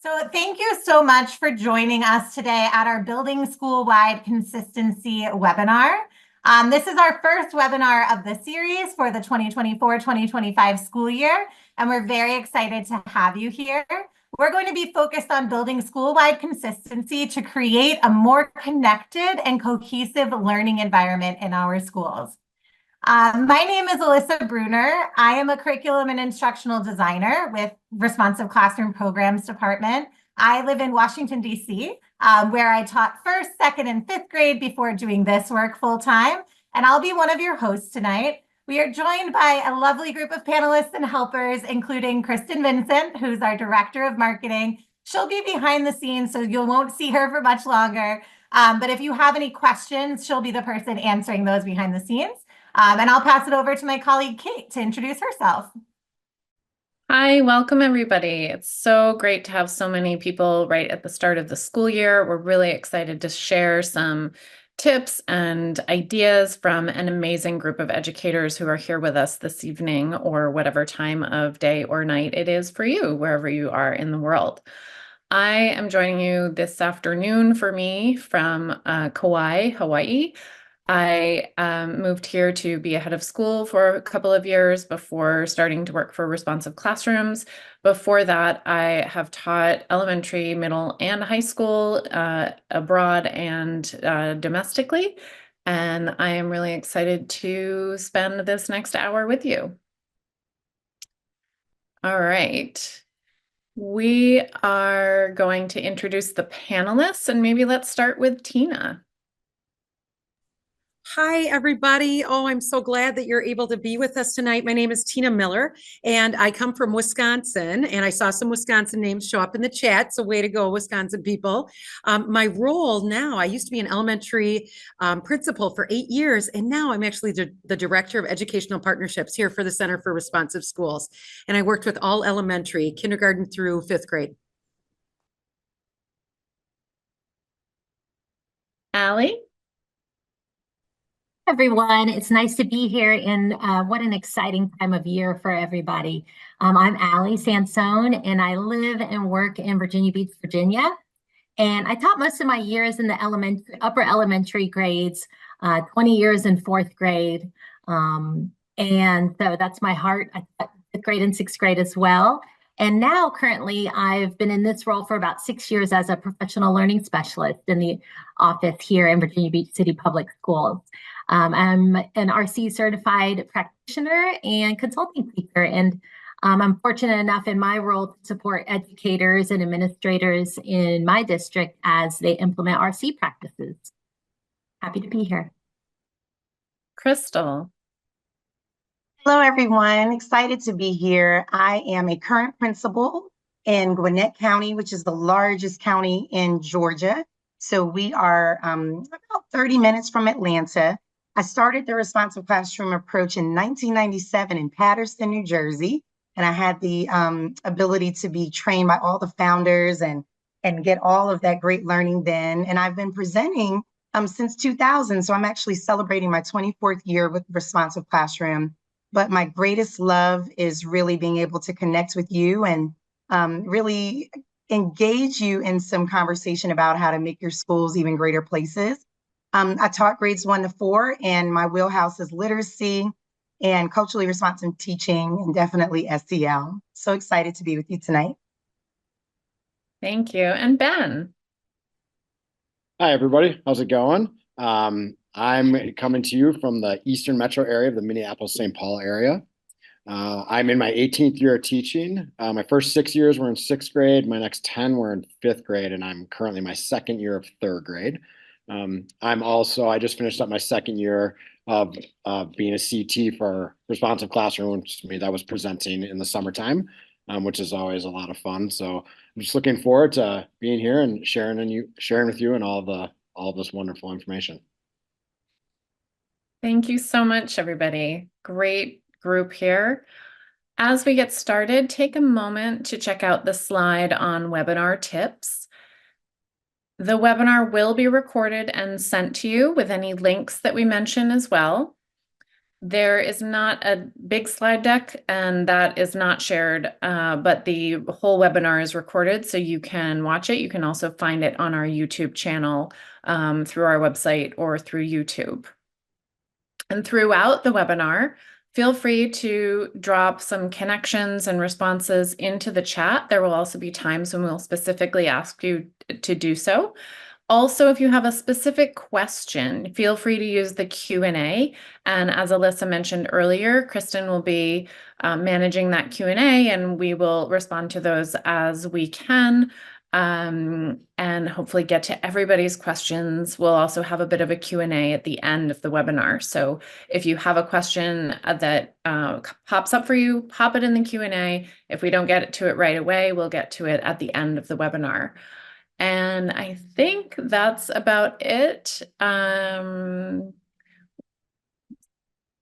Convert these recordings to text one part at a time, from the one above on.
So thank you so much for joining us today at our Building School-Wide Consistency webinar. This is our first webinar of the series for the 2024-2025 school year, and we're very excited to have you here. We're going to be focused on building school-wide consistency to create a more connected and cohesive learning environment in our schools. My name is Alyssa Bruner. I am a curriculum and instructional designer with Responsive Classroom Programs Department. I live in Washington, D.C., where I taught first, second, and fifth grade before doing this work full time. And I'll be one of your hosts tonight. We are joined by a lovely group of panelists and helpers, including Kristen Vincent, who's our Director of Marketing. She'll be behind the scenes, so you won't see her for much longer. But if you have any questions, she'll be the person answering those behind the scenes. And I'll pass it over to my colleague, Kate, to introduce herself. Hi, welcome everybody. It's so great to have so many people right at the start of the school year. We're really excited to share some tips and ideas from an amazing group of educators who are here with us this evening, or whatever time of day or night it is for you, wherever you are in the world. I am joining you this afternoon from Kauai, Hawaii. I moved here to be a head of school for a couple of years before starting to work for Responsive Classrooms. Before that, I have taught elementary, middle, and high school abroad and domestically. And I am really excited to spend this next hour with you. All right. We are going to introduce the panelists, and maybe let's start with Tina. Hi, everybody. Oh, I'm so glad that you're able to be with us tonight. My name is Tina Miller, and I come from Wisconsin, and I saw some Wisconsin names show up in the chat, so way to go, Wisconsin people. My role now, I used to be an elementary principal for 8 years, and now I'm actually the Director of Educational Partnerships here for the Center for Responsive Schools, and I worked with all elementary, kindergarten through 5th grade. Allie? Everyone, it's nice to be here, and what an exciting time of year for everybody. I'm Allie Sansone, and I live and work in Virginia Beach, Virginia. And I taught most of my years in the upper elementary grades, 20 years in 4th grade. And so that's my heart. I taught 5th grade and 6th grade as well. And now currently I've been in this role for about 6 years as a professional learning specialist in the office here in Virginia Beach City Public Schools. I'm an RC certified practitioner and consulting teacher, and I'm fortunate enough in my role to support educators and administrators in my district as they implement RC practices. Happy to be here. Crystal. Hello, everyone. Excited to be here. I am a current principal in Gwinnett County, which is the largest county in Georgia. So we are about 30 minutes from Atlanta. I started the Responsive Classroom approach in 1997 in Paterson, New Jersey. And I had the ability to be trained by all the founders and get all of that great learning then. And I've been presenting since 2000. So I'm actually celebrating my 24th year with Responsive Classroom. But my greatest love is really being able to connect with you and really engage you in some conversation about how to make your schools even greater places. I taught grades 1 to 4, and my wheelhouse is literacy and culturally responsive teaching, and definitely SEL. So excited to be with you tonight. Thank you. And Ben. Hi, everybody. How's it going? I'm coming to you from the Eastern Metro area of the Minneapolis-St. Paul area. I'm in my 18th year of teaching. My first 6 years were in 6th grade. My next 10 were in 5th grade, and I'm currently my 2nd year of 3rd grade. I just finished up my 2nd year of being a CT for Responsive Classroom, which means I was presenting in the summertime, which is always a lot of fun. So I'm just looking forward to being here and sharing with you and all this wonderful information. Thank you so much, everybody. Great group here. As we get started, take a moment to check out the slide on webinar tips. The webinar will be recorded and sent to you with any links that we mention as well. There is not a big slide deck, and that is not shared, but the whole webinar is recorded, so you can watch it. You can also find it on our YouTube channel through our website or through YouTube. And throughout the webinar, feel free to drop some connections and responses into the chat. There will also be times when we'll specifically ask you to do so. Also, if you have a specific question, feel free to use the Q&A. And as Alyssa mentioned earlier, Kristen will be managing that Q&A, and we will respond to those as we can, and hopefully get to everybody's questions. We'll also have a bit of a Q&A at the end of the webinar. So if you have a question that pops up for you, pop it in the Q&A. If we don't get to it right away, we'll get to it at the end of the webinar. And I think that's about it.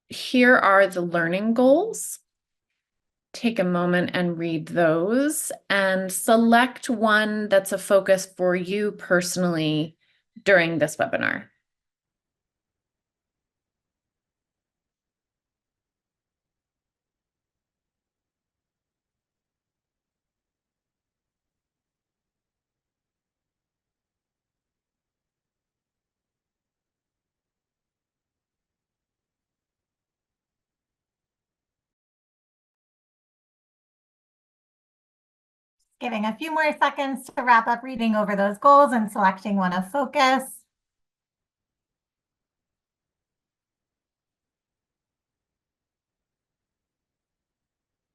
Here are the learning goals. Take a moment and read those and select one that's a focus for you personally during this webinar. Giving a few more seconds to wrap up reading over those goals and selecting one of focus.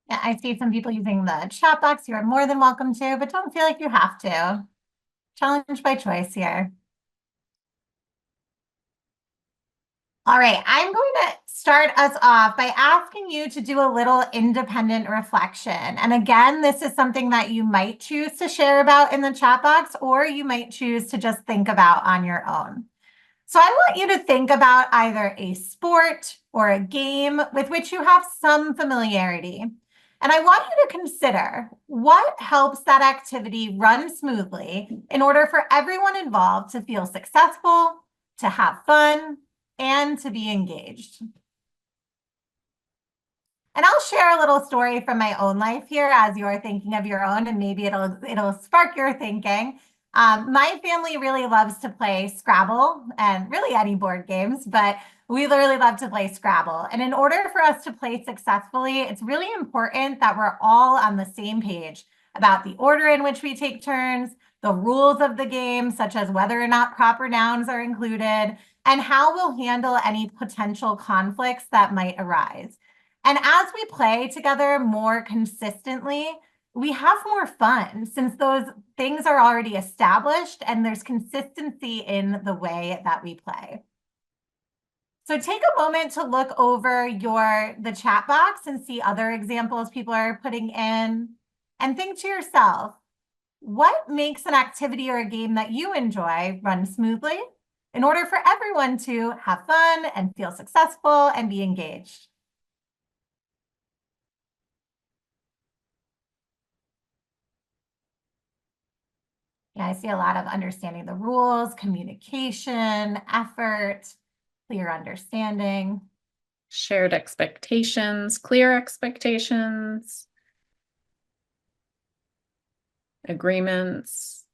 Yeah, I see some people using the chat box. You are more than welcome to, but don't feel like you have to. Challenge by choice here. All right, I'm going to start us off by asking you to do a little independent reflection. And again, this is something that you might choose to share about in the chat box, or you might choose to just think about on your own. So I want you to think about either a sport or a game with which you have some familiarity. And I want you to consider what helps that activity run smoothly in order for everyone involved to feel successful, to have fun, and to be engaged. And I'll share a little story from my own life here as you're thinking of your own, and maybe it'll spark your thinking. My family really loves to play Scrabble and really any board games, but we really love to play Scrabble. And in order for us to play successfully, it's really important that we're all on the same page about the order in which we take turns, the rules of the game, such as whether or not proper nouns are included, and how we'll handle any potential conflicts that might arise. And as we play together more consistently, we have more fun since those things are already established and there's consistency in the way that we play. So take a moment to look over the chat box and see other examples people are putting in, and think to yourself, what makes an activity or a game that you enjoy run smoothly in order for everyone to have fun and feel successful and be engaged? Yeah, I see a lot of understanding the rules, communication, effort, clear understanding. Shared expectations, clear expectations, agreements.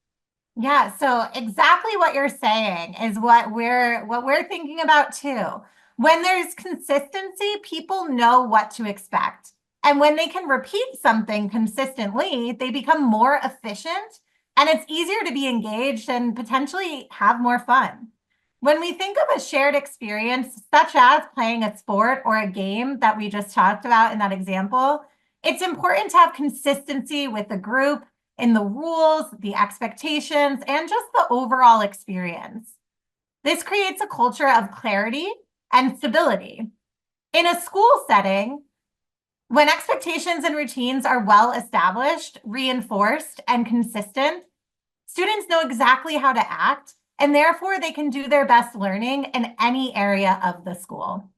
Yeah, so exactly what you're saying is what we're thinking about too. When there's consistency, people know what to expect. And when they can repeat something consistently, they become more efficient and it's easier to be engaged and potentially have more fun. When we think of a shared experience, such as playing a sport or a game that we just talked about in that example, it's important to have consistency with the group in the rules, the expectations, and just the overall experience. This creates a culture of clarity and stability. In a school setting, when expectations and routines are well established, reinforced, and consistent, students know exactly how to act, and therefore they can do their best learning in any area of the school.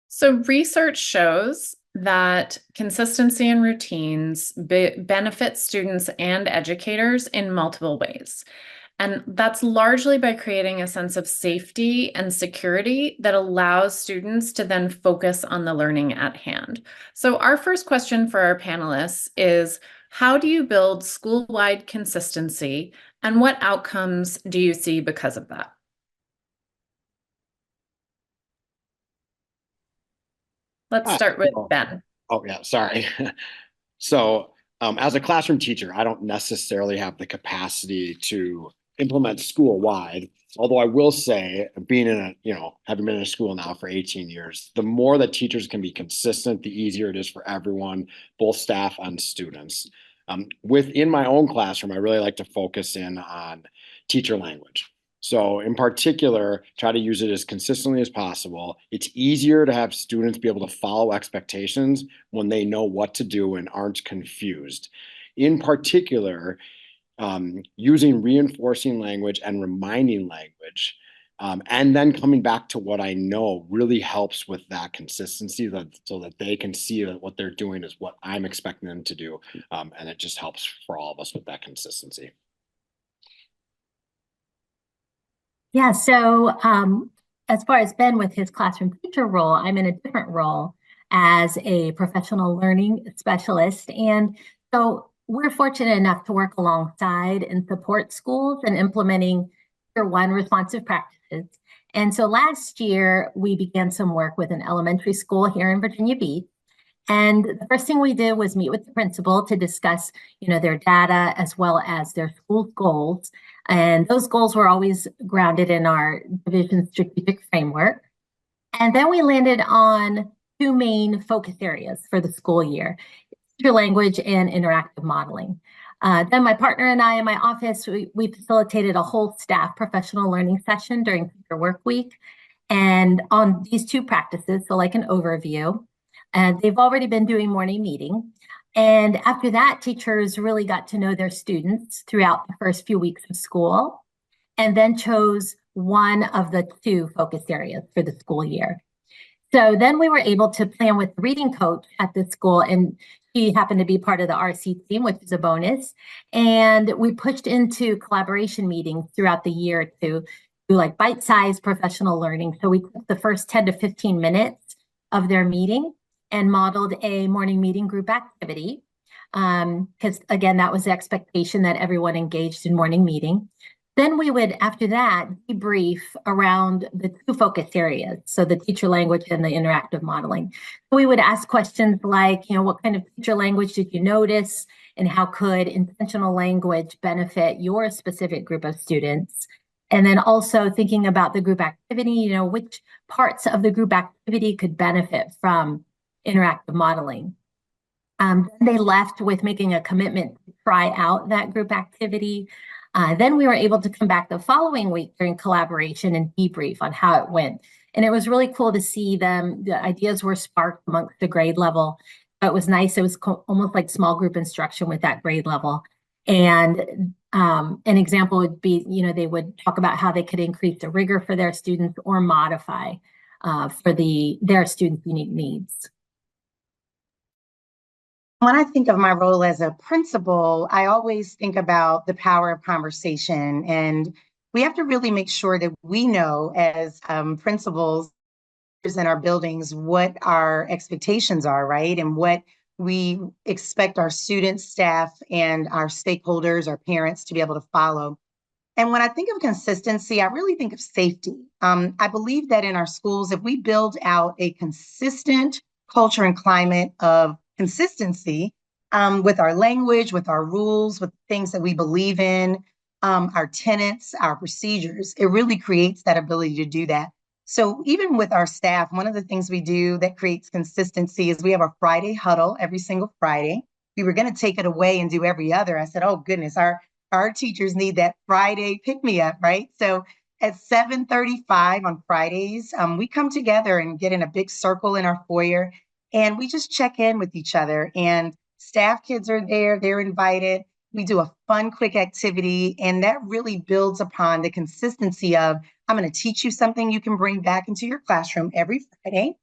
So research shows that consistency and routines benefit students and educators in multiple ways. And that's largely by creating a sense of safety and security that allows students to then focus on the learning at hand. So our first question for our panelists is, how do you build school-wide consistency, and what outcomes do you see because of that? Let's start with Ben. Oh, yeah, sorry. So, as a classroom teacher, I don't necessarily have the capacity to implement school-wide. Although I will say, being in having been in a school now for 18 years, the more that teachers can be consistent, the easier it is for everyone, both staff and students. Within my own classroom, I really like to focus in on teacher language. So in particular, try to use it as consistently as possible. It's easier to have students be able to follow expectations when they know what to do and aren't confused. In particular, using reinforcing language and reminding language, and then coming back to what I know really helps with that consistency, so that they can see that what they're doing is what I'm expecting them to do. And it just helps for all of us with that consistency. Yeah, so as far as Ben with his classroom teacher role, I'm in a different role as a professional learning specialist. And so we're fortunate enough to work alongside and support schools in implementing Tier 1 responsive practices. And so last year, we began some work with an elementary school here in Virginia Beach. And the first thing we did was meet with the principal to discuss, their data as well as their school goals. And those goals were always grounded in our division strategic framework. And then we landed on two main focus areas for the school year: teacher language and interactive modeling. Then my partner and I in my office, we facilitated a whole staff professional learning session during teacher work week. And on these two practices, so like an overview, and they've already been doing morning meeting. And after that, teachers really got to know their students throughout the first few weeks of school, and then chose one of the two focus areas for the school year. So then we were able to plan with the reading coach at the school, and she happened to be part of the RC team, which is a bonus. And we pushed into collaboration meetings throughout the year to do like bite-sized professional learning. So we took the first 10 to 15 minutes of their meeting and modeled a morning meeting group activity. Because again, that was the expectation that everyone engaged in morning meeting. Then we would, after that, debrief around the two focus areas, so the teacher language and the interactive modeling. We would ask questions like, what kind of teacher language did you notice, and how could intentional language benefit your specific group of students? And then also thinking about the group activity, which parts of the group activity could benefit from interactive modeling. They left with making a commitment to try out that group activity. Then we were able to come back the following week during collaboration and debrief on how it went. And it was really cool to see them. The ideas were sparked amongst the grade level. It was nice. It was almost like small group instruction with that grade level. And an example would be, they would talk about how they could increase the rigor for their students or modify for their students' unique needs. When I think of my role as a principal, I always think about the power of conversation. And we have to really make sure that we know as principals in our buildings what our expectations are, right? And what we expect our students, staff, and our stakeholders, our parents to be able to follow. And when I think of consistency, I really think of safety. I believe that in our schools, if we build out a consistent culture and climate of consistency with our language, with our rules, with things that we believe in, our tenets, our procedures, it really creates that ability to do that. So even with our staff, one of the things we do that creates consistency is we have a Friday huddle every single Friday. We were going to take it away and do every other. I said, oh goodness, our teachers need that Friday pick-me-up, right? So at 7:35 on Fridays, we come together and get in a big circle in our foyer, and we just check in with each other. And staff kids are there, they're invited. We do a fun, quick activity, and that really builds upon the consistency of, I'm going to teach you something you can bring back into your classroom every Friday.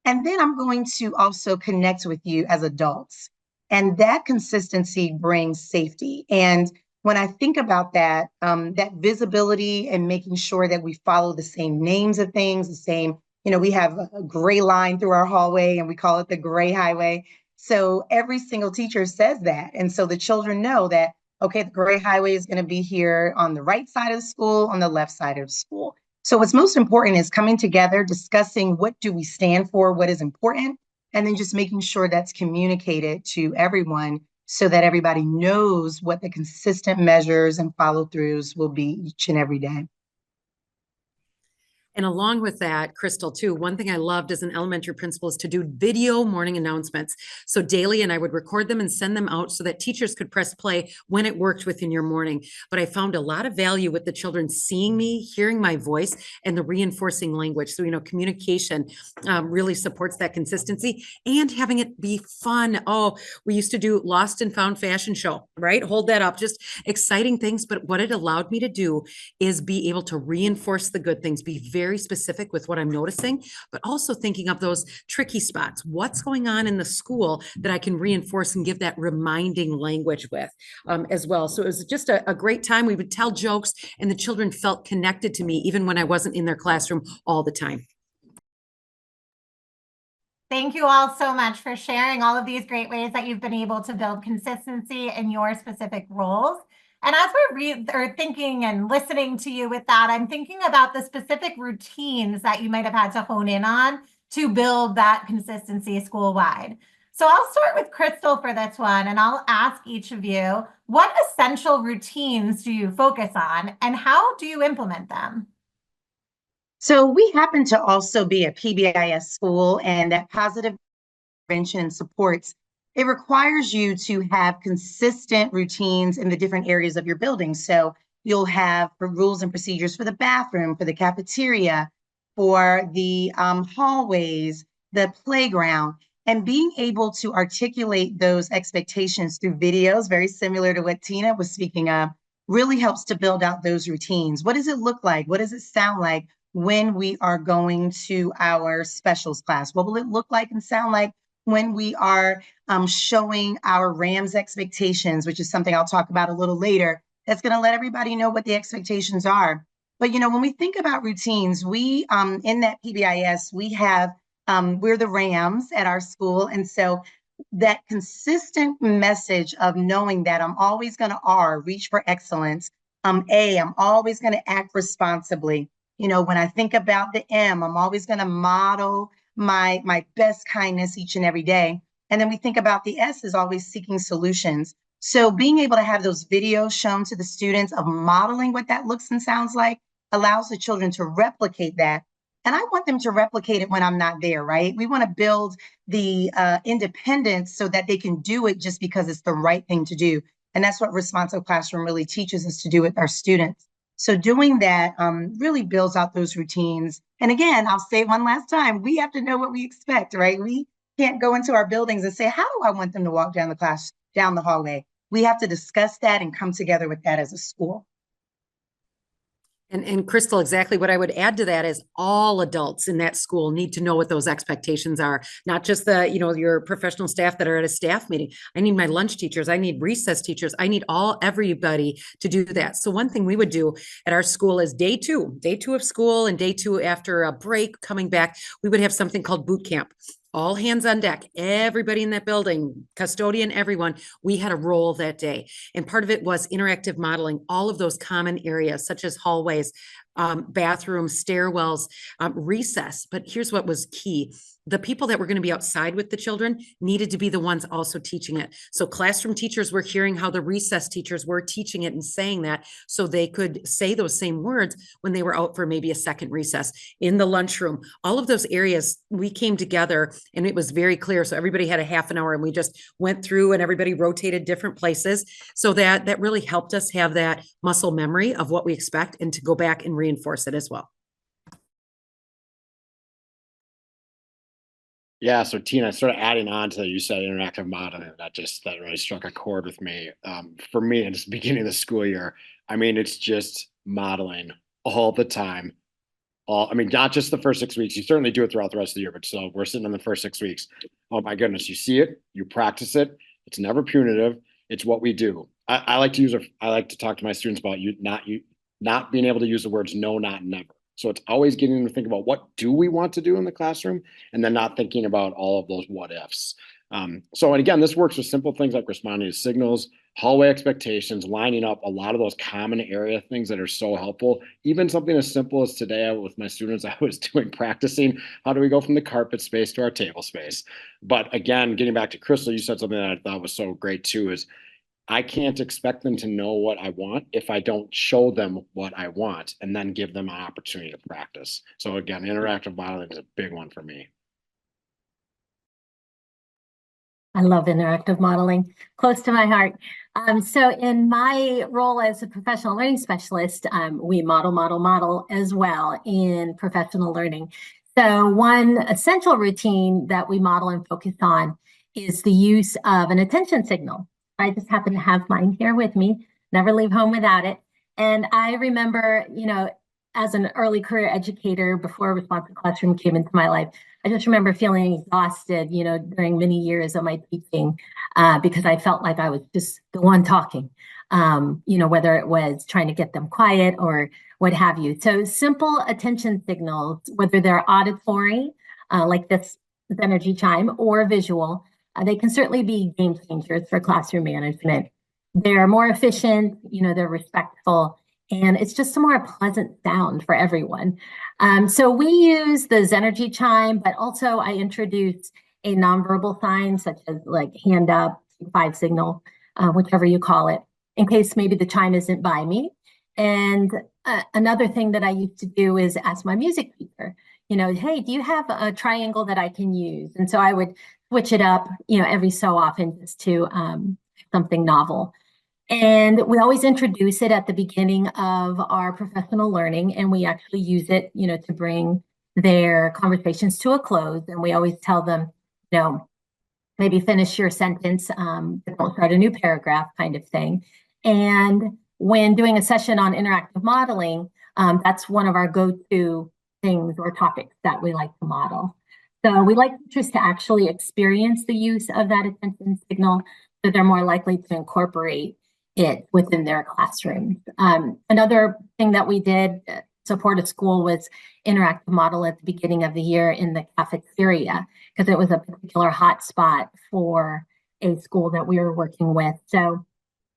And then I'm going to also connect with you as adults. And that consistency brings safety. And when I think about that, that visibility and making sure that we follow the same names of things, the same, we have a gray line through our hallway and we call it the gray highway. So every single teacher says that. And so the children know that, okay, the gray highway is going to be here on the right side of the school, on the left side of the school. So what's most important is coming together, discussing what do we stand for, what is important, and then just making sure that's communicated to everyone so that everybody knows what the consistent measures and follow-throughs will be each and every day. And along with that, Crystal, too, one thing I loved as an elementary principal is to do video morning announcements. So daily, and I would record them and send them out so that teachers could press play when it worked within your morning. But I found a lot of value with the children seeing me, hearing my voice, and the reinforcing language. So, communication really supports that consistency and having it be fun. Oh, we used to do Lost and Found fashion show, right? Hold that up, just exciting things. But what it allowed me to do is be able to reinforce the good things, be very specific with what I'm noticing, but also thinking of those tricky spots. What's going on in the school that I can reinforce and give that reminding language with as well. So it was just a great time. We would tell jokes and the children felt connected to me even when I wasn't in their classroom all the time. Thank you all so much for sharing all of these great ways that you've been able to build consistency in your specific roles. And as we're thinking and listening to you with that, I'm thinking about the specific routines that you might have had to hone in on to build that consistency school-wide. So I'll start with Crystal for this one, and I'll ask each of you, what essential routines do you focus on, and how do you implement them? So we happen to also be a PBIS school, and that positive intervention and supports, it requires you to have consistent routines in the different areas of your building. So you'll have rules and procedures for the bathroom, for the cafeteria, for the hallways, the playground, and being able to articulate those expectations through videos, very similar to what Tina was speaking of, really helps to build out those routines. What does it look like? What does it sound like when we are going to our specials class? What will it look like and sound like when we are showing our RAMS expectations, which is something I'll talk about a little later, that's going to let everybody know what the expectations are. But, when we think about routines, we, in that PBIS, we have, we're the RAMS at our school. And so that consistent message of knowing that I'm always going to reach for excellence. I'm always going to act responsibly. When I think about the M, I'm always going to model my best kindness each and every day. And then we think about the S is always seeking solutions. So being able to have those videos shown to the students of modeling what that looks and sounds like allows the children to replicate that. And I want them to replicate it when I'm not there, right? We want to build the independence so that they can do it just because it's the right thing to do. And that's what Responsive Classroom really teaches us to do with our students. So doing that really builds out those routines. And again, I'll say it one last time, we have to know what we expect, right? We can't go into our buildings and say, how do I want them to walk down the hallway? We have to discuss that and come together with that as a school. And Crystal, exactly what I would add to that is all adults in that school need to know what those expectations are, not just the, your professional staff that are at a staff meeting. I need my lunch teachers. I need recess teachers. I need everybody to do that. So one thing we would do at our school is day two of school and day two after a break coming back, we would have something called boot camp. All hands on deck, everybody in that building, custodian, everyone, we had a role that day. And part of it was interactive modeling, all of those common areas such as hallways, bathrooms, stairwells, recess. But here's what was key. The people that were going to be outside with the children needed to be the ones also teaching it. So classroom teachers were hearing how the recess teachers were teaching it and saying that so they could say those same words when they were out for maybe a second recess in the lunchroom. All of those areas, we came together and it was very clear. So everybody had a half an hour and we just went through and everybody rotated different places. So that really helped us have that muscle memory of what we expect and to go back and reinforce it as well. Yeah, so Tina, sort of adding on to you said interactive modeling, that really struck a chord with me. For me, at the beginning of the school year, it's just modeling all the time. Not just the first 6 weeks. You certainly do it throughout the rest of the year, but so we're sitting in the first 6 weeks. Oh my goodness, you see it, you practice it. It's never punitive. It's what we do. I like to talk to my students about not being able to use the words no, not never. So it's always getting them to think about what do we want to do in the classroom, and then not thinking about all of those what ifs. So, and again, this works with simple things like responding to signals, hallway expectations, lining up a lot of those common area things that are so helpful. Even something as simple as today with my students, I was practicing how do we go from the carpet space to our table space. But again, getting back to Crystal, you said something that I thought was so great too, is I can't expect them to know what I want if I don't show them what I want and then give them an opportunity to practice. So again, interactive modeling is a big one for me. I love interactive modeling, close to my heart. So in my role as a professional learning specialist, we model as well in professional learning. So one essential routine that we model and focus on is the use of an attention signal. I just happen to have mine here with me, never leave home without it. And I remember, as an early career educator, before Responsive Classroom came into my life, I just remember feeling exhausted, during many years of my teaching, because I felt like I was just the one talking, whether it was trying to get them quiet or what have you. So simple attention signals, whether they're auditory, like this energy chime, or visual, they can certainly be game changers for classroom management. They're more efficient, they're respectful, and it's just a more pleasant sound for everyone. So we use the Zenergy chime, but also I introduce a nonverbal sign such as like hand up, 5 signal, whichever you call it, in case maybe the chime isn't by me. And another thing that I used to do is ask my music teacher, hey, do you have a triangle that I can use? And so I would switch it up, every so often just to something novel. And we always introduce it at the beginning of our professional learning, and we actually use it, to bring their conversations to a close. And we always tell them, maybe finish your sentence, don't start a new paragraph kind of thing. And when doing a session on interactive modeling, that's one of our go-to things or topics that we like to model. So we like teachers to actually experience the use of that attention signal, so they're more likely to incorporate it within their classrooms. Another thing that we did support a school was interactive model at the beginning of the year in the cafeteria, because it was a particular hot spot for a school that we were working with. So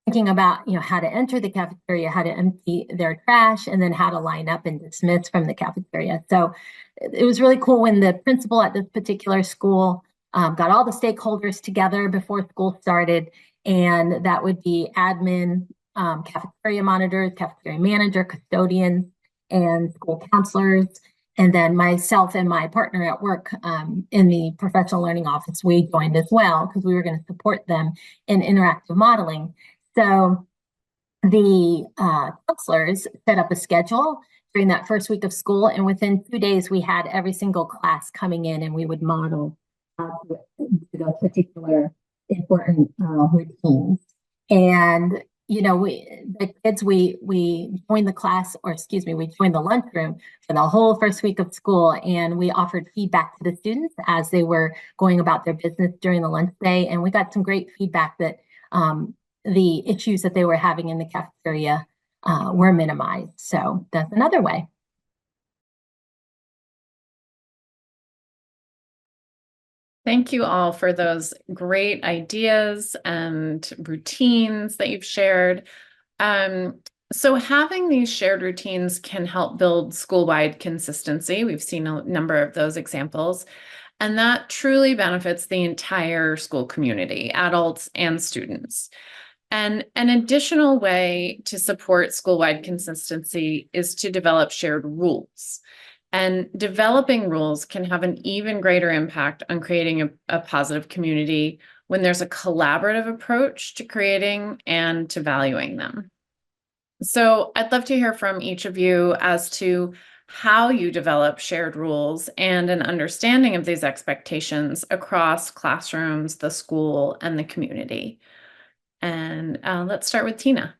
thinking about, how to enter the cafeteria, how to empty their trash, and then how to line up and dismiss from the cafeteria. So it was really cool when the principal at this particular school got all the stakeholders together before school started, and that would be admin, cafeteria monitors, cafeteria manager, custodians, and school counselors. And then myself and my partner at work in the professional learning office, we joined as well because we were going to support them in interactive modeling. So the counselors set up a schedule during that first week of school, and within 2 days, we had every single class coming in, and we would model the particular important routines. And the kids, we joined the class, or excuse me, we joined the lunchroom for the whole first week of school, and we offered feedback to the students as they were going about their business during the lunch day. And we got some great feedback that the issues that they were having in the cafeteria were minimized. So that's another way. Thank you all for those great ideas and routines that you've shared. So having these shared routines can help build school-wide consistency. We've seen a number of those examples, and that truly benefits the entire school community, adults and students. And an additional way to support school-wide consistency is to develop shared rules. And developing rules can have an even greater impact on creating a positive community when there's a collaborative approach to creating and to valuing them. So I'd love to hear from each of you as to how you develop shared rules and an understanding of these expectations across classrooms, the school, and the community. And let's start with Tina.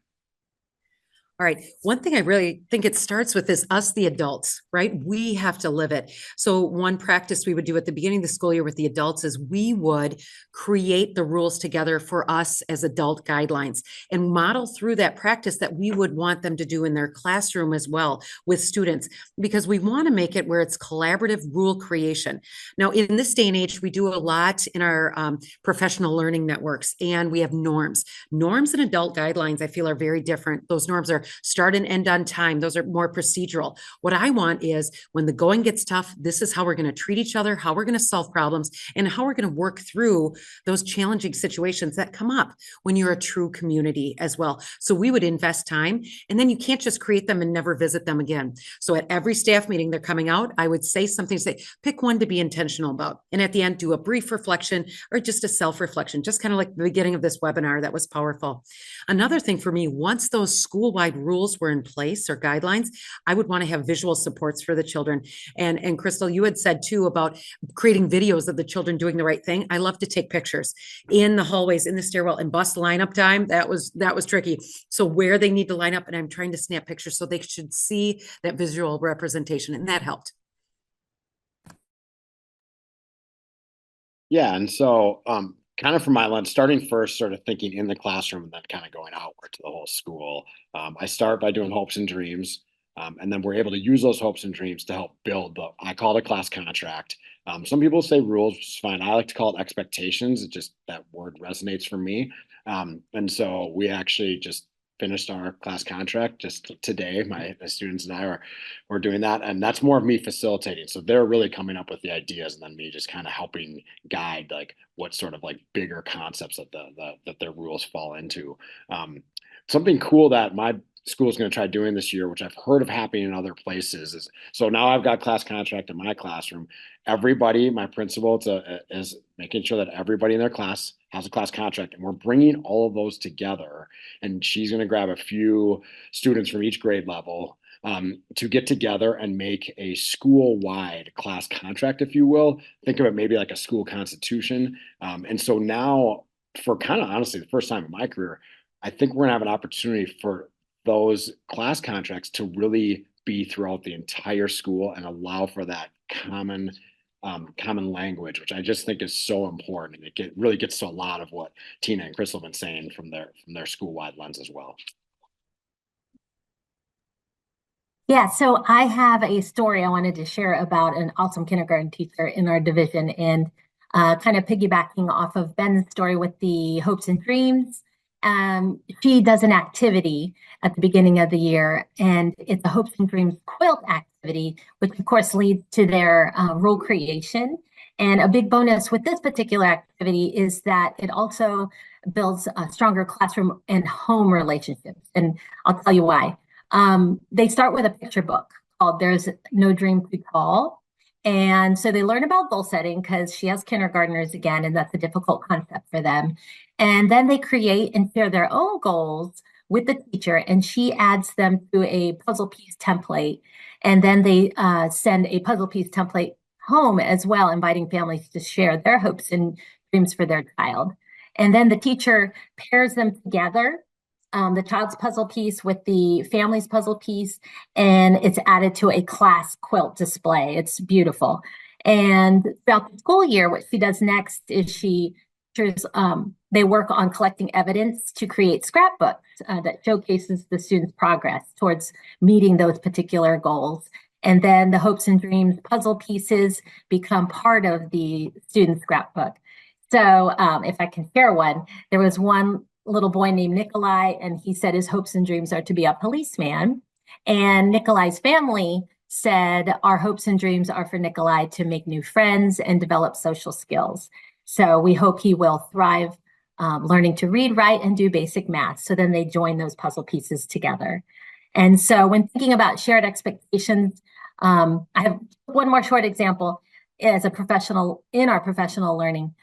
All right. One thing I really think it starts with is us, the adults, right? We have to live it. So one practice we would do at the beginning of the school year with the adults is we would create the rules together for us as adult guidelines and model through that practice that we would want them to do in their classroom as well with students, because we want to make it where it's collaborative rule creation. Now, in this day and age, we do a lot in our professional learning networks, and we have norms. Norms and adult guidelines, I feel, are very different. Those norms are start and end on time. Those are more procedural. What I want is when the going gets tough, this is how we're going to treat each other, how we're going to solve problems, and how we're going to work through those challenging situations that come up when you're a true community as well. So we would invest time, and then you can't just create them and never visit them again. So at every staff meeting they're coming out, I would say something to say, pick one to be intentional about. And at the end, do a brief reflection or just a self-reflection, just kind of like the beginning of this webinar. That was powerful. Another thing for me, once those school-wide rules were in place or guidelines, I would want to have visual supports for the children. And Crystal, you had said too about creating videos of the children doing the right thing. I love to take pictures in the hallways, in the stairwell, and bus lineup time. That was tricky. So where they need to line up, and I'm trying to snap pictures so they should see that visual representation, and that helped. Yeah, and so kind of from my lens, starting first, sort of thinking in the classroom and then kind of going outward to the whole school. I start by doing hopes and dreams, and then we're able to use those hopes and dreams to help build I call it a class contract. Some people say rules, which is fine. I like to call it expectations. It just, that word resonates for me. And so we actually just finished our class contract just today. My students and I were doing that, and that's more of me facilitating. So they're really coming up with the ideas, and then me just kind of helping guide like what sort of like bigger concepts that their rules fall into. Something cool that my school is going to try doing this year, which I've heard of happening in other places, is so now I've got class contract in my classroom. Everybody, my principal is making sure that everybody in their class has a class contract, and we're bringing all of those together. And she's going to grab a few students from each grade level to get together and make a school-wide class contract, if you will. Think of it maybe like a school constitution. And so now, for kind of honestly the first time in my career, I think we're gonna have an opportunity for those class contracts to really be throughout the entire school and allow for that common language, which I just think is so important. And it really gets to a lot of what Tina and Crystal have been saying from their school-wide lens as well. Yeah, so I have a story I wanted to share about an awesome kindergarten teacher in our division, and kind of piggybacking off of Ben's story with the hopes and dreams. She does an activity at the beginning of the year, and it's a hopes and dreams quilt activity, which of course leads to their rule creation. And a big bonus with this particular activity is that it also builds a stronger classroom and home relationships. And I'll tell you why. They start with a picture book called There's No Dream Too Tall. And so they learn about goal setting because she has kindergartners again, and that's a difficult concept for them. And then they create and share their own goals with the teacher, and she adds them to a puzzle piece template. And then they send a puzzle piece template home as well, inviting families to share their hopes and dreams for their child. And then the teacher pairs them together, the child's puzzle piece with the family's puzzle piece, and it's added to a class quilt display. It's beautiful. And throughout the school year, what she does next is they work on collecting evidence to create scrapbooks that showcases the students' progress towards meeting those particular goals. And then the hopes and dreams puzzle pieces become part of the student scrapbook. So if I can share one, there was one little boy named Nikolai, and he said his hopes and dreams are to be a policeman. And Nikolai's family said, our hopes and dreams are for Nikolai to make new friends and develop social skills. So we hope he will thrive learning to read, write, and do basic math. So then they join those puzzle pieces together. And so when thinking about shared expectations, I have one more short example as a professional in our professional learning,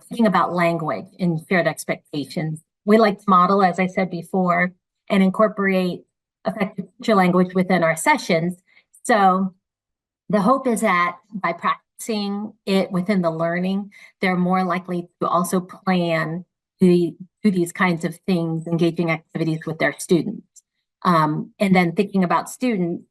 thinking about language and shared expectations. We like to model, as I said before, and incorporate effective teacher language within our sessions. So the hope is that by practicing it within the learning, they're more likely to also plan to do these kinds of things, engaging activities with their students. And then thinking about students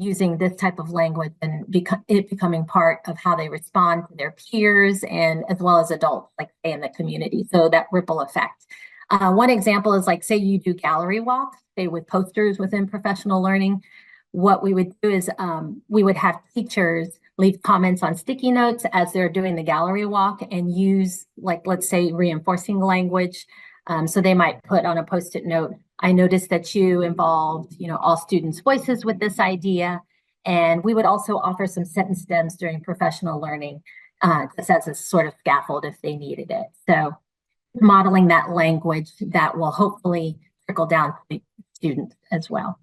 using this type of language and it becoming part of how they respond to their peers and as well as adults, like say in the community. So that ripple effect. One example is like, say you do gallery walks, say with posters within professional learning. What we would do is we would have teachers leave comments on sticky notes as they're doing the gallery walk and use, like, let's say, reinforcing language. So they might put on a Post-it note, I noticed that you involved, all students' voices with this idea. And we would also offer some sentence stems during professional learning, just as a sort of scaffold if they needed it. So modeling that language that will hopefully trickle down to the students as well.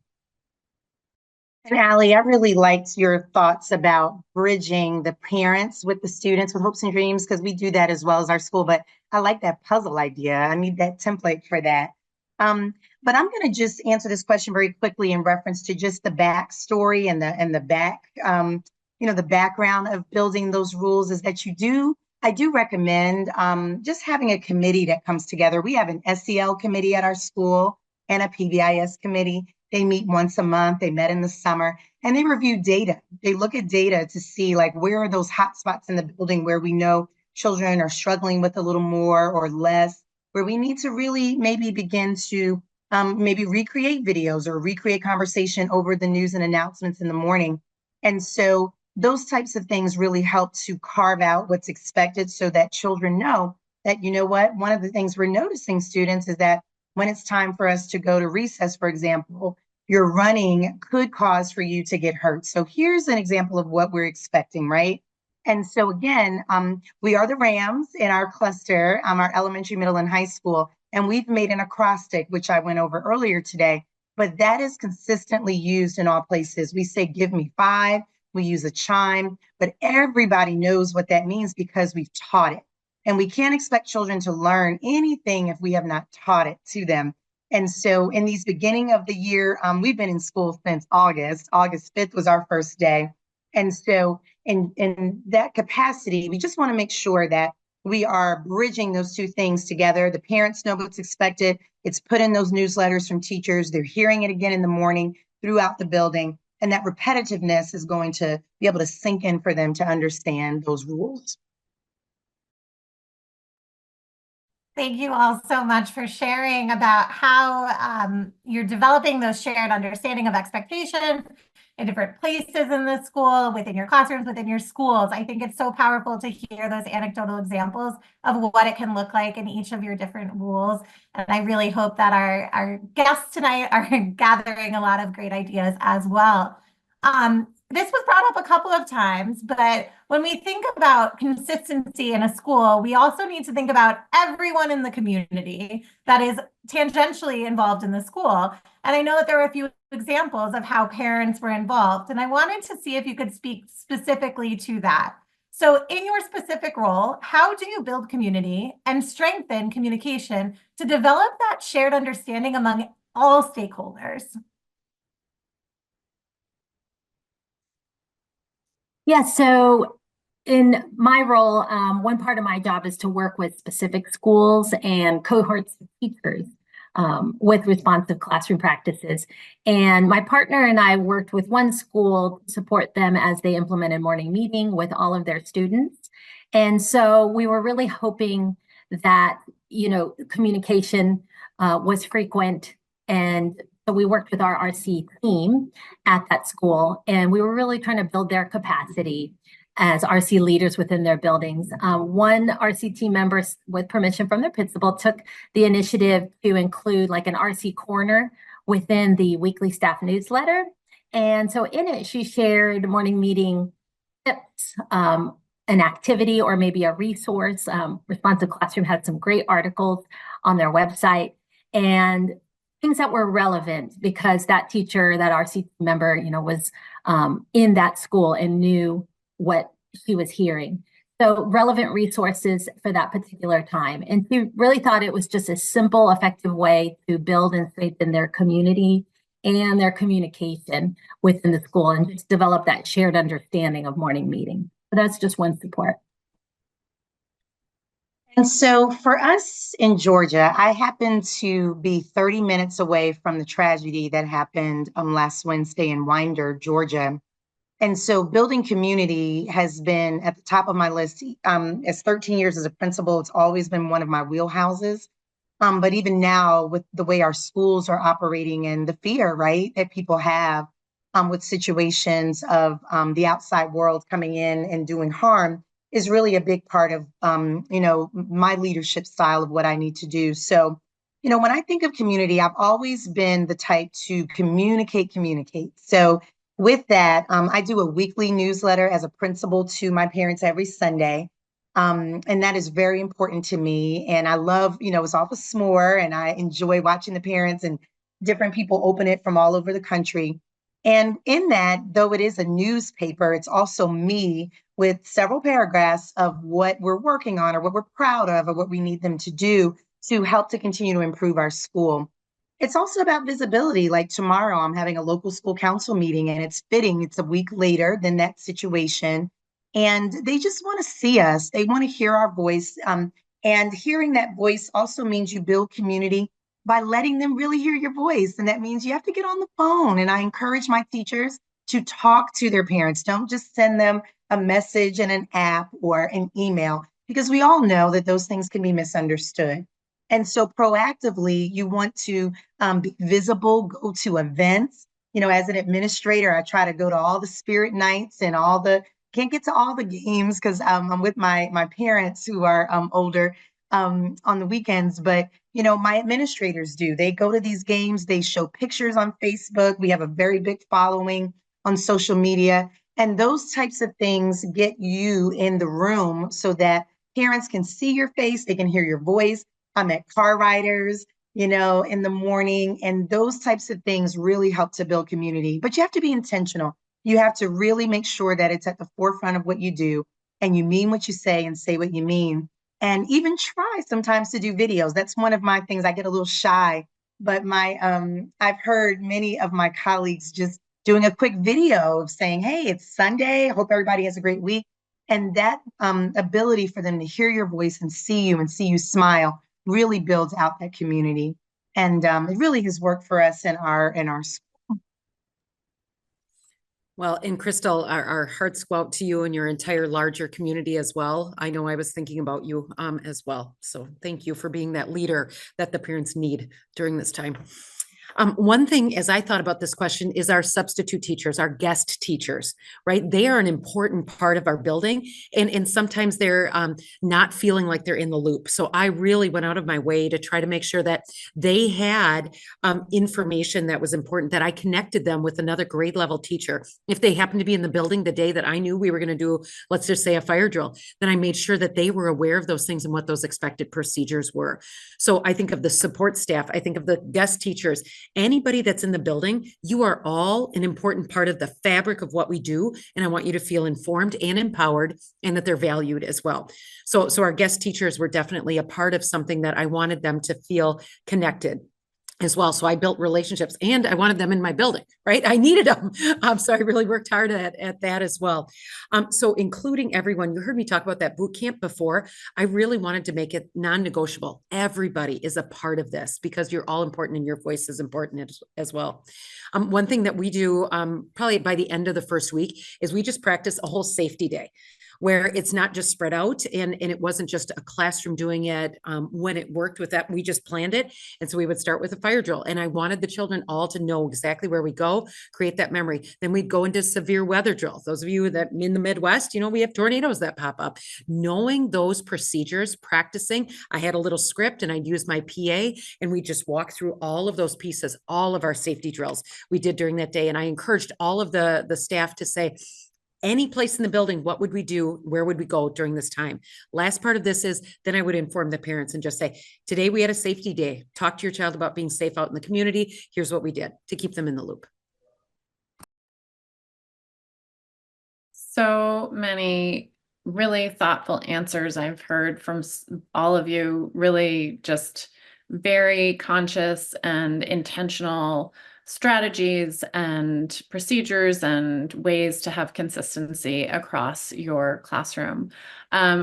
And Allie, I really liked your thoughts about bridging the parents with the students with hopes and dreams, because we do that as well as our school. But I like that puzzle idea. I need that template for that. But I'm going to just answer this question very quickly in reference to just the backstory and the background of building those rules is that I do recommend just having a committee that comes together. We have an SEL committee at our school and a PBIS committee. They meet once a month. They met in the summer and they review data. They look at data to see like where are those hot spots in the building where we know children are struggling with a little more or less, where we need to really maybe begin to maybe recreate videos or recreate conversation over the news and announcements in the morning. And so those types of things really help to carve out what's expected so that children know that, one of the things we're noticing, students, is that when it's time for us to go to recess, for example, your running could cause for you to get hurt. So here's an example of what we're expecting, right? And so again, we are the Rams in our cluster, our elementary, middle, and high school, and we've made an acrostic, which I went over earlier today, but that is consistently used in all places. We say, give me 5, we use a chime, but everybody knows what that means because we've taught it. And we can't expect children to learn anything if we have not taught it to them. And so in these beginning of the year, we've been in school since August. August 5th was our first day. And so in that capacity, we just want to make sure that we are bridging those two things together. The parents know what's expected. It's put in those newsletters from teachers. They're hearing it again in the morning throughout the building. And that repetitiveness is going to be able to sink in for them to understand those rules. Thank you all so much for sharing about how you're developing those shared understanding of expectations in different places in the school, within your classrooms, within your schools. I think it's so powerful to hear those anecdotal examples of what it can look like in each of your different rules. And I really hope that our guests tonight are gathering a lot of great ideas as well. This was brought up a couple of times, but when we think about consistency in a school, we also need to think about everyone in the community that is tangentially involved in the school. And I know that there were a few examples of how parents were involved, and I wanted to see if you could speak specifically to that. So in your specific role, how do you build community and strengthen communication to develop that shared understanding among all stakeholders? Yeah, so in my role, one part of my job is to work with specific schools and cohorts of teachers with responsive classroom practices. And my partner and I worked with one school to support them as they implemented morning meeting with all of their students. And so we were really hoping that, communication was frequent. And so we worked with our RC team at that school, and we were really trying to build their capacity as RC leaders within their buildings. One RC team member, with permission from their principal, took the initiative to include like an RC corner within the weekly staff newsletter. And so in it, she shared morning meeting tips, an activity, or maybe a resource. Responsive Classroom had some great articles on their website and things that were relevant because that teacher, that RC member, was in that school and knew what she was hearing. So relevant resources for that particular time. And she really thought it was just a simple, effective way to build and strengthen their community and their communication within the school and just develop that shared understanding of morning meeting. So that's just one support. And so for us in Georgia, I happen to be 30 minutes away from the tragedy that happened last Wednesday in Winder, Georgia. And so building community has been at the top of my list. As 13 years as a principal, it's always been one of my wheelhouses. But even now, with the way our schools are operating and the fear, right, that people have with situations of the outside world coming in and doing harm is really a big part of, my leadership style of what I need to do. So, when I think of community, I've always been the type to communicate. So with that, I do a weekly newsletter as a principal to my parents every Sunday. And that is very important to me. And I love, it's off a s'more and I enjoy watching the parents and different people open it from all over the country. And in that, though it is a newspaper, it's also me with several paragraphs of what we're working on or what we're proud of or what we need them to do to help to continue to improve our school. It's also about visibility. Like tomorrow, I'm having a local school council meeting, and it's fitting. It's a week later than that situation. And they just want to see us. They want to hear our voice. And hearing that voice also means you build community by letting them really hear your voice. And that means you have to get on the phone. And I encourage my teachers to talk to their parents. Don't just send them a message in an app or an email, because we all know that those things can be misunderstood. And so proactively, you want to be visible, go to events. As an administrator, I try to go to all the spirit nights and can't get to all the games because I'm with my parents who are older on the weekends. But, my administrators do. They go to these games. They show pictures on Facebook. We have a very big following on social media. And those types of things get you in the room so that parents can see your face. They can hear your voice. I'm at car riders, in the morning. And those types of things really help to build community. But you have to be intentional. You have to really make sure that it's at the forefront of what you do and you mean what you say and say what you mean. And even try sometimes to do videos. That's one of my things. I get a little shy, but I've heard many of my colleagues just doing a quick video of saying, hey, it's Sunday. I hope everybody has a great week. And that ability for them to hear your voice and see you smile really builds out that community. And it really has worked for us in our school. Well, and Crystal, our hearts go out to you and your entire larger community as well. I know I was thinking about you as well. So thank you for being that leader that the parents need during this time. One thing as I thought about this question is our substitute teachers, our guest teachers, right? They are an important part of our building, and sometimes they're not feeling like they're in the loop. So I really went out of my way to try to make sure that they had information that was important, that I connected them with another grade level teacher. If they happened to be in the building the day that I knew we were going to do, let's just say a fire drill, then I made sure that they were aware of those things and what those expected procedures were. So I think of the support staff, I think of the guest teachers, anybody that's in the building. You are all an important part of the fabric of what we do. And I want you to feel informed and empowered and that they're valued as well. So our guest teachers were definitely a part of something that I wanted them to feel connected as well. So I built relationships and I wanted them in my building, right? I needed them. So I really worked hard at that as well. So including everyone, you heard me talk about that boot camp before. I really wanted to make it non-negotiable. Everybody is a part of this because you're all important and your voice is important as well. One thing that we do probably by the end of the first week is we just practice a whole safety day, where it's not just spread out and it wasn't just a classroom doing it when it worked with that. We just planned it. And so we would start with a fire drill. And I wanted the children all to know exactly where we go, create that memory. Then we'd go into severe weather drills. Those of you that in the Midwest, we have tornadoes that pop up. Knowing those procedures, practicing, I had a little script and I'd use my PA and we just walk through all of those pieces, all of our safety drills we did during that day. And I encouraged all of the staff to say, any place in the building, what would we do? Where would we go during this time? Last part of this is then I would inform the parents and just say, today we had a safety day. Talk to your child about being safe out in the community. Here's what we did to keep them in the loop. So many really thoughtful answers I've heard from all of you, really just very conscious and intentional strategies and procedures and ways to have consistency across your classroom.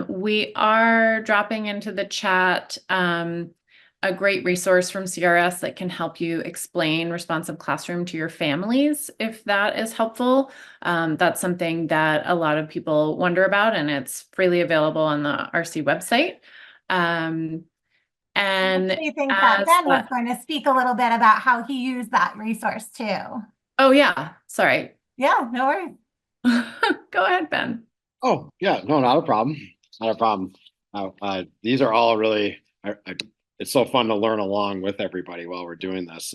We are dropping into the chat a great resource from CRS that can help you explain responsive classroom to your families, if that is helpful. That's something that a lot of people wonder about, and it's freely available on the RC website. And I think that Ben was going to speak a little bit about how he used that resource too. Oh yeah, sorry. Yeah, no worries. Go ahead, Ben. Oh, yeah, no, not a problem. Not a problem. These are all really, it's so fun to learn along with everybody while we're doing this.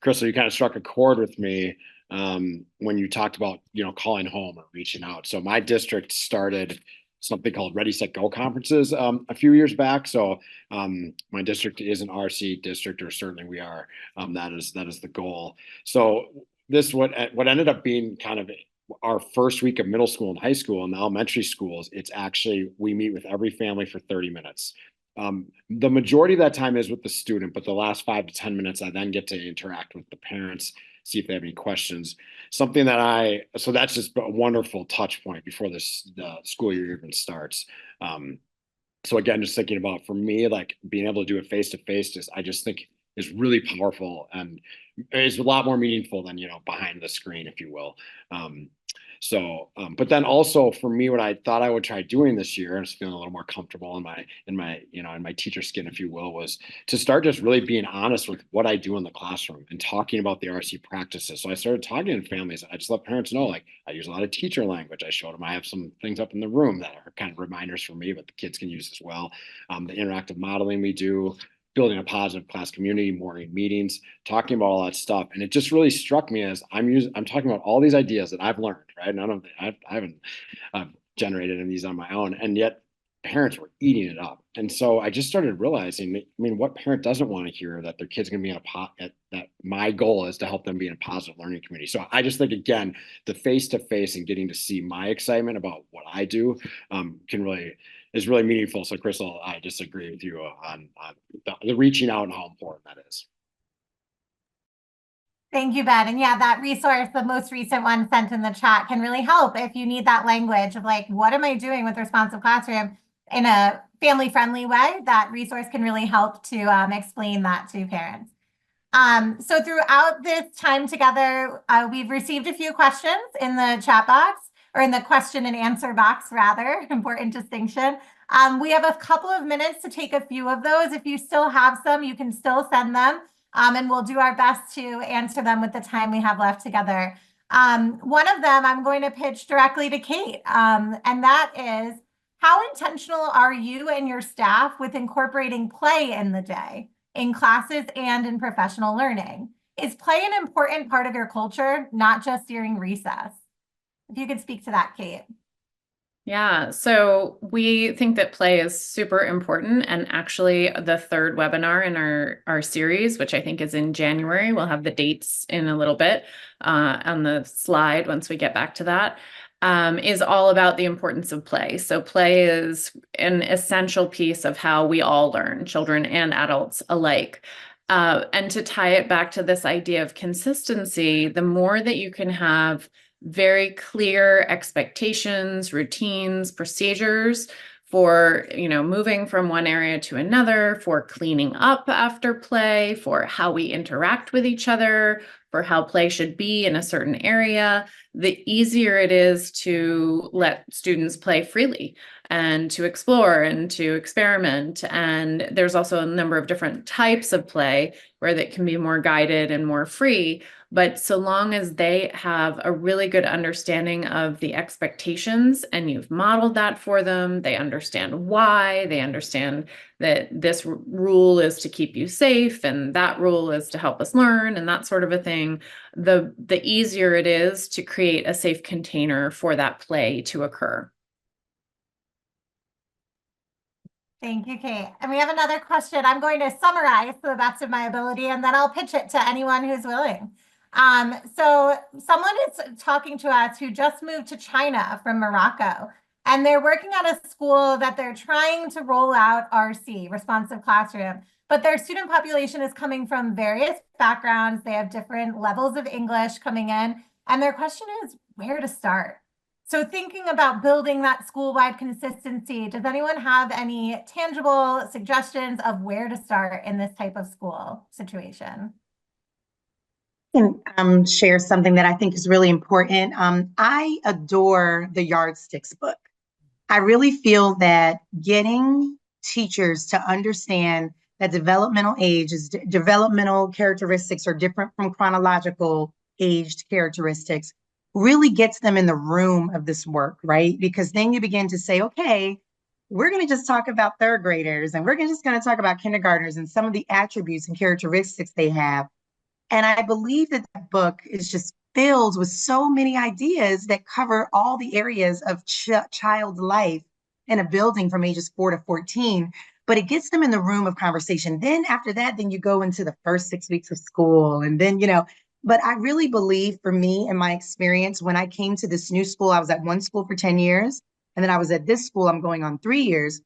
Crystal, you kind of struck a chord with me when you talked about, calling home or reaching out. So my district started something called Ready, Set, Go conferences a few years back. So my district is an RC district, or certainly we are. That is the goal. So this what ended up being kind of our first week of middle school and high school and the elementary schools. It's actually, we meet with every family for 30 minutes. The majority of that time is with the student, but the last 5 to 10 minutes, I then get to interact with the parents, see if they have any questions. Something that so that's just a wonderful touch point before the school year even starts. So again, just thinking about, for me, like being able to do it face to face, I just think is really powerful and is a lot more meaningful than, behind the screen, if you will. But then also for me, what I thought I would try doing this year, and just feeling a little more comfortable in my teacher skin, if you will, was to start just really being honest with what I do in the classroom and talking about the RC practices. So I started talking to families. I just let parents know, like, I use a lot of teacher language. I showed them I have some things up in the room that are kind of reminders for me, but the kids can use as well. The interactive modeling we do, building a positive class community, morning meetings, talking about all that stuff. And it just really struck me as I'm talking about all these ideas that I've learned, right? None of them, I haven't generated any of these on my own. And yet parents were eating it up. And so I just started realizing, I mean, what parent doesn't want to hear that their kid's going to be in that my goal is to help them be in a positive learning community. So I just think, again, the face-to-face and getting to see my excitement about what I do is really meaningful. So Crystal, I just agree with you on the reaching out and how important that is. Thank you, Ben. And yeah, that resource, the most recent one sent in the chat, can really help if you need that language of like, what am I doing with responsive classroom in a family-friendly way? That resource can really help to explain that to parents. So throughout this time together, we've received a few questions in the chat box, or in the question and answer box, rather, important distinction. We have a couple of minutes to take a few of those. If you still have some, you can still send them, and we'll do our best to answer them with the time we have left together. One of them I'm going to pitch directly to Kate, and that is, how intentional are you and your staff with incorporating play in the day, in classes and in professional learning? Is play an important part of your culture, not just during recess? If you could speak to that, Kate. Yeah, so we think that play is super important, and actually the third webinar in our series, which I think is in January, we'll have the dates in a little bit on the slide once we get back to that, is all about the importance of play. So play is an essential piece of how we all learn, children and adults alike. And to tie it back to this idea of consistency, the more that you can have very clear expectations, routines, procedures for, moving from one area to another, for cleaning up after play, for how we interact with each other, for how play should be in a certain area, the easier it is to let students play freely and to explore and to experiment. And there's also a number of different types of play where that can be more guided and more free. But so long as they have a really good understanding of the expectations and you've modeled that for them, they understand why, they understand that this rule is to keep you safe and that rule is to help us learn and that sort of a thing, the easier it is to create a safe container for that play to occur. Thank you, Kate. And we have another question I'm going to summarize to the best of my ability, and then I'll pitch it to anyone who's willing. So someone is talking to us who just moved to China from Morocco. And they're working at a school that they're trying to roll out RC, responsive classroom. But their student population is coming from various backgrounds. They have different levels of English coming in. And their question is where to start. So thinking about building that school-wide consistency, does anyone have any tangible suggestions of where to start in this type of school situation? Can share something that I think is really important. I adore the Yardsticks book. I really feel that getting teachers to understand that developmental characteristics are different from chronological aged characteristics really gets them in the room of this work, right? Because then you begin to say, okay, we're going to just talk about third graders and we're just going to talk about kindergartners and some of the attributes and characteristics they have. And I believe that that book is just filled with so many ideas that cover all the areas of child life in a building from ages 4 to 14. But it gets them in the room of conversation. Then after that, then you go into the first 6 weeks of school. And then, but I really believe for me and my experience, when I came to this new school, I was at one school for 10 years. And then I was at this school, I'm going on 3 years.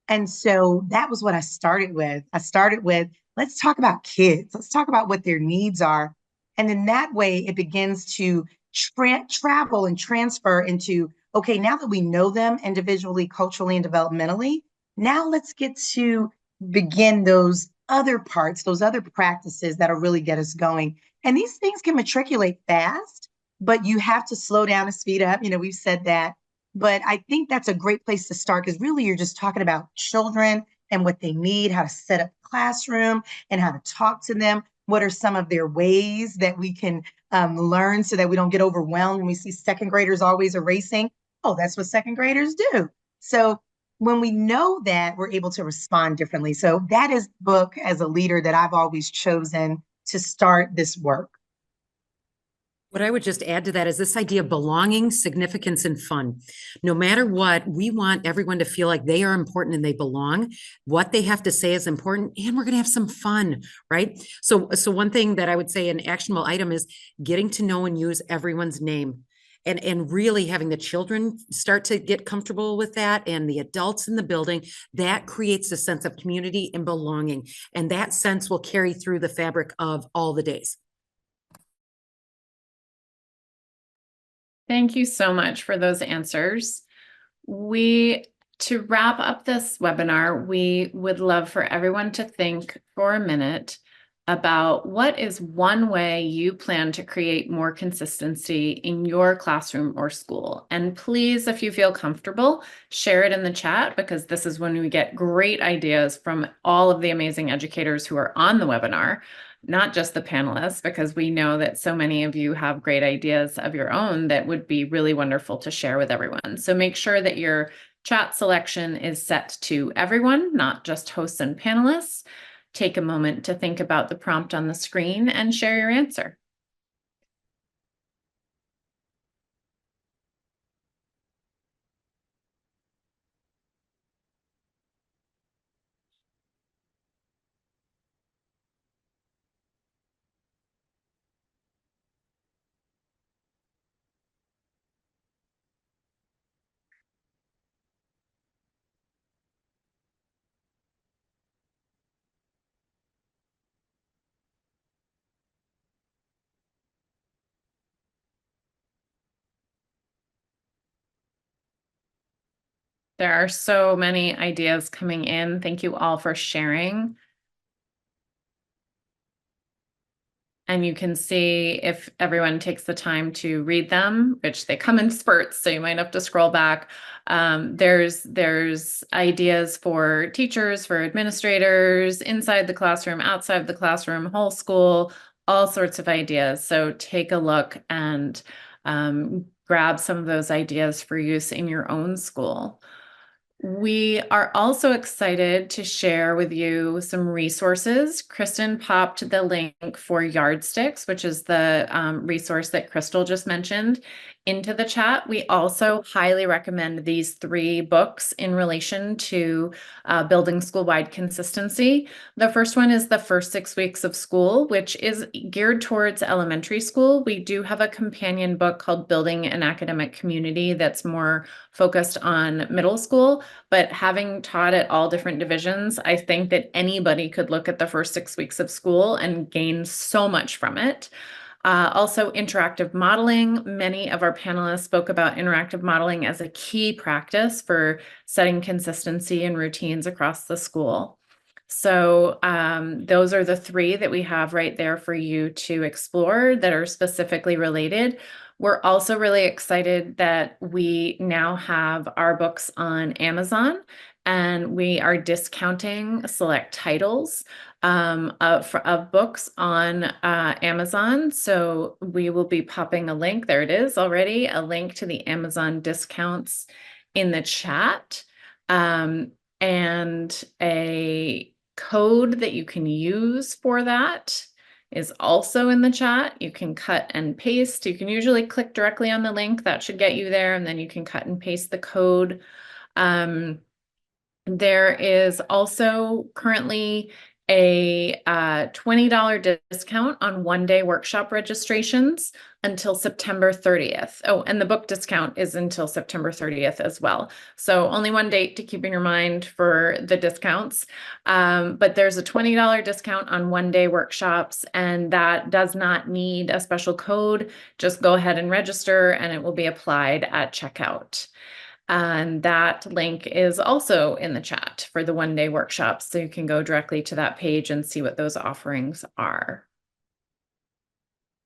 And so that was what I started with. I started with, let's talk about kids. Let's talk about what their needs are. And then that way it begins to travel and transfer into, okay, now that we know them individually, culturally, and developmentally, now let's get to begin those other parts, those other practices that'll really get us going. And these things can matriculate fast, but you have to slow down and speed up. We've said that. But I think that's a great place to start because really you're just talking about children and what they need, how to set up the classroom and how to talk to them. What are some of their ways that we can learn so that we don't get overwhelmed when we see second graders always erasing? Oh, that's what second graders do. So when we know that, we're able to respond differently. So that is the book as a leader that I've always chosen to start this work. What I would just add to that is this idea of belonging, significance, and fun. No matter what, we want everyone to feel like they are important and they belong. What they have to say is important, and we're going to have some fun, right? So one thing that I would say an actionable item is getting to know and use everyone's name. And really having the children start to get comfortable with that and the adults in the building, that creates a sense of community and belonging. And that sense will carry through the fabric of all the days. Thank you so much for those answers. To wrap up this webinar, we would love for everyone to think for a minute about what is one way you plan to create more consistency in your classroom or school. And please, if you feel comfortable, share it in the chat because this is when we get great ideas from all of the amazing educators who are on the webinar, not just the panelists, because we know that so many of you have great ideas of your own that would be really wonderful to share with everyone. So make sure that your chat selection is set to everyone, not just hosts and panelists. Take a moment to think about the prompt on the screen and share your answer. There are so many ideas coming in. Thank you all for sharing. And you can see if everyone takes the time to read them, which they come in spurts, so you might have to scroll back. There's ideas for teachers, for administrators, inside the classroom, outside the classroom, whole school, all sorts of ideas. So take a look and grab some of those ideas for use in your own school. We are also excited to share with you some resources. Kristen popped the link for Yardsticks, which is the resource that Crystal just mentioned, into the chat. We also highly recommend these 3 books in relation to building school-wide consistency. The first one is The First 6 Weeks of School, which is geared towards elementary school. We do have a companion book called Building an Academic Community that's more focused on middle school, but having taught at all different divisions, I think that anybody could look at the first 6 weeks of school and gain so much from it. Also, interactive modeling. Many of our panelists spoke about interactive modeling as a key practice for setting consistency and routines across the school. So those are the 3 that we have right there for you to explore that are specifically related. We're also really excited that we now have our books on Amazon, and we are discounting select titles of books on Amazon. So we will be popping a link. There it is already, a link to the Amazon discounts in the chat, and a code that you can use for that is also in the chat. You can cut and paste. You can usually click directly on the link. That should get you there, and then you can cut and paste the code. There is also currently a $20 discount on one-day workshop registrations until September 30th. Oh, and the book discount is until September 30th as well. So only one date to keep in your mind for the discounts. But there's a $20 discount on one-day workshops, and that does not need a special code. Just go ahead and register, and it will be applied at checkout. And that link is also in the chat for the one-day workshops. So you can go directly to that page and see what those offerings are.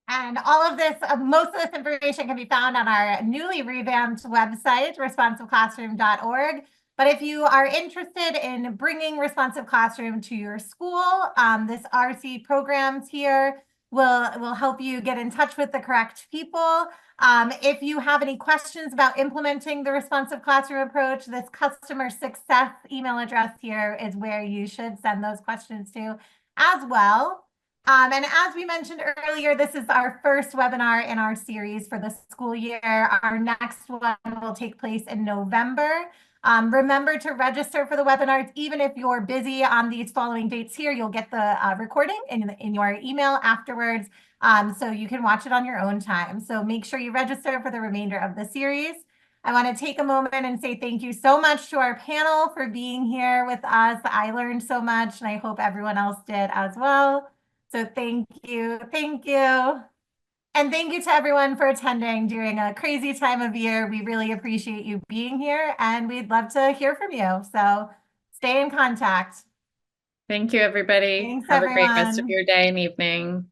And all of this, most of this information can be found on our newly revamped website, responsiveclassroom.org. But if you are interested in bringing Responsive Classroom to your school, this RC programs here will help you get in touch with the correct people. If you have any questions about implementing the Responsive Classroom approach, this customer success email address here is where you should send those questions to as well. And as we mentioned earlier, this is our first webinar in our series for the school year. Our next one will take place in November. Remember to register for the webinars. Even if you're busy on these following dates here, you'll get the recording in your email afterwards, so you can watch it on your own time. So make sure you register for the remainder of the series. I want to take a moment and say thank you so much to our panel for being here with us. I learned so much, and I hope everyone else did as well. So thank you. Thank you. And thank you to everyone for attending during a crazy time of year. We really appreciate you being here, and we'd love to hear from you. So stay in contact. Thank you, everybody. Thanks, Have a great rest of everyone. your day and evening.